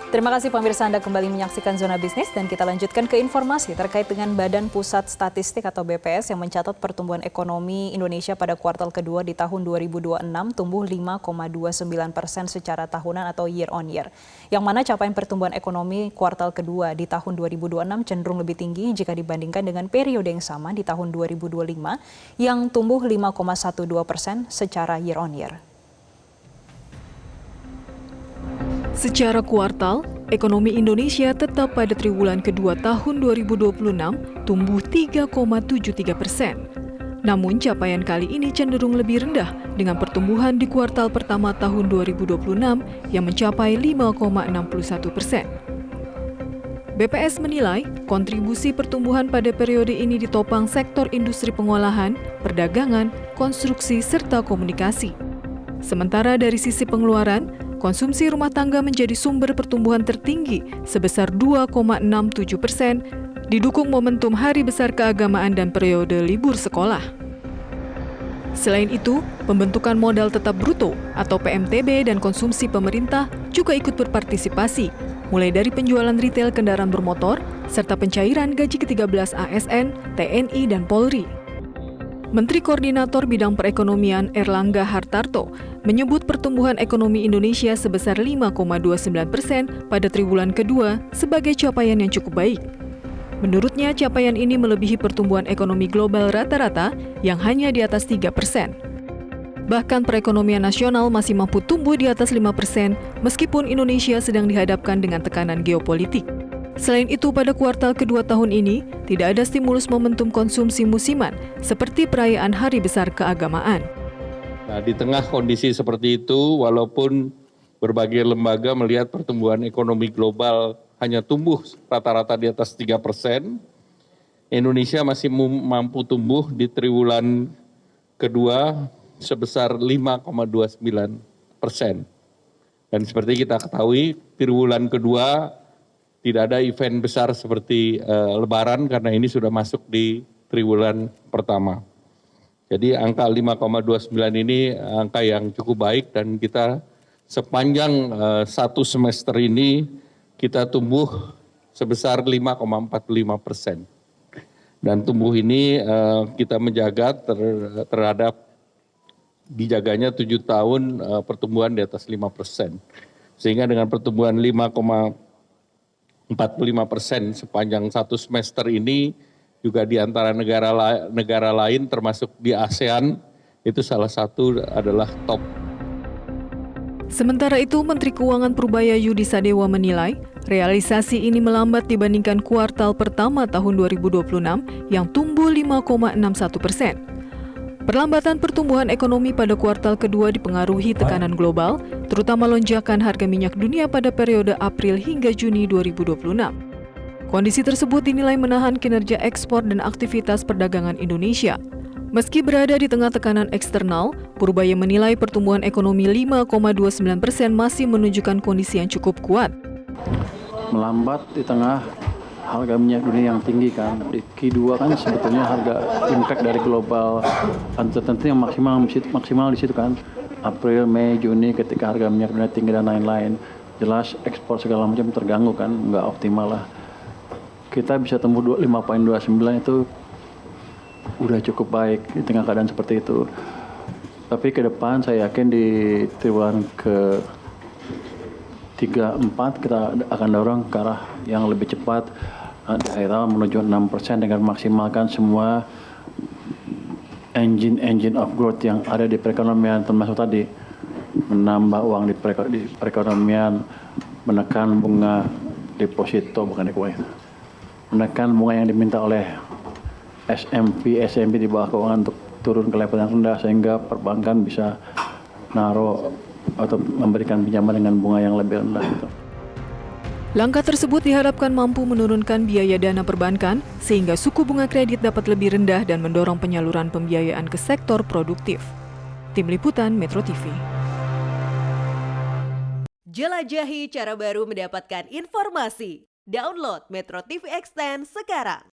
Terima kasih pemirsa, Anda kembali menyaksikan Zona Bisnis dan kita lanjutkan ke informasi terkait dengan Badan Pusat Statistik atau BPS yang mencatat pertumbuhan ekonomi Indonesia pada kuartal kedua di tahun 2026 tumbuh 5,29% secara tahunan atau year on year. Yang mana capaian pertumbuhan ekonomi kuartal kedua di tahun 2026 cenderung lebih tinggi jika dibandingkan dengan periode yang sama di tahun 2025 yang tumbuh 5,12% secara year on year. Secara kuartal, ekonomi Indonesia tetap pada triwulan kedua tahun 2026 tumbuh 3,73%. Namun capaian kali ini cenderung lebih rendah dengan pertumbuhan di kuartal pertama tahun 2026 yang mencapai 5,61%. BPS menilai kontribusi pertumbuhan pada periode ini ditopang sektor industri pengolahan, perdagangan, konstruksi, serta komunikasi. Sementara dari sisi pengeluaran, konsumsi rumah tangga menjadi sumber pertumbuhan tertinggi sebesar 2,67%, didukung momentum Hari Besar Keagamaan dan periode libur sekolah. Selain itu, pembentukan modal tetap bruto atau PMTB dan konsumsi pemerintah juga ikut berpartisipasi, mulai dari penjualan retail kendaraan bermotor, serta pencairan gaji ke-13 ASN, TNI, dan Polri. Menteri Koordinator Bidang Perekonomian Erlangga Hartarto menyebut pertumbuhan ekonomi Indonesia sebesar 5,29% pada triwulan kedua sebagai capaian yang cukup baik. Menurutnya, capaian ini melebihi pertumbuhan ekonomi global rata-rata yang hanya di atas 3%. Bahkan perekonomian nasional masih mampu tumbuh di atas 5% meskipun Indonesia sedang dihadapkan dengan tekanan geopolitik. Selain itu, pada kuartal kedua tahun ini, tidak ada stimulus momentum konsumsi musiman seperti perayaan Hari Besar Keagamaan. Nah, di tengah kondisi seperti itu, walaupun berbagai lembaga melihat pertumbuhan ekonomi global hanya tumbuh rata-rata di atas 3%, Indonesia masih mampu tumbuh di triwulan kedua sebesar 5,29%. Dan seperti kita ketahui, triwulan kedua tidak ada event besar seperti Lebaran karena ini sudah masuk di triwulan pertama. Jadi angka 5,29 ini angka yang cukup baik dan kita sepanjang satu semester ini kita tumbuh sebesar 5,45%. Dan tumbuh ini kita menjaga terhadap dijaganya 7 tahun pertumbuhan di atas 5%. Sehingga dengan pertumbuhan 5,45% sepanjang satu semester ini juga di antara negara lain termasuk di ASEAN itu salah satu adalah top. Sementara itu, Menteri Keuangan Purbaya Yudi Sadewa menilai realisasi ini melambat dibandingkan kuartal pertama tahun 2026 yang tumbuh 5,61%. Perlambatan pertumbuhan ekonomi pada kuartal kedua dipengaruhi tekanan global, terutama lonjakan harga minyak dunia pada periode April hingga Juni 2026. Kondisi tersebut dinilai menahan kinerja ekspor dan aktivitas perdagangan Indonesia. Meski berada di tengah tekanan eksternal, Purbaya menilai pertumbuhan ekonomi 5,29% masih menunjukkan kondisi yang cukup kuat. Melambat di tengah harga minyak dunia yang tinggi kan. Di Q2 kan sebetulnya harga impact dari global uncertainty yang maksimal di situ kan. April, Mei, Juni ketika harga minyak dunia tinggi dan lain-lain. Jelas ekspor segala macam terganggu kan, nggak optimal lah. Kita bisa tembus 5,29 itu udah cukup baik di tengah keadaan seperti itu. Tapi ke depan saya yakin di triwulan ke 3-4 kita akan dorong ke arah yang lebih cepat di akhir tahun menuju 6% dengan maksimalkan semua engine of growth yang ada di perekonomian, termasuk tadi menambah uang di perekonomian, menekan bunga deposito, bukan deposito, menekan bunga yang diminta oleh SMP di bawah keuangan untuk turun ke level yang rendah sehingga perbankan bisa naruh atau memberikan pinjaman dengan bunga yang lebih rendah. Langkah tersebut diharapkan mampu menurunkan biaya dana perbankan sehingga suku bunga kredit dapat lebih rendah dan mendorong penyaluran pembiayaan ke sektor produktif. Tim Liputan Metro TV. Jelajahi cara baru mendapatkan informasi. Download Metro TV Extend sekarang.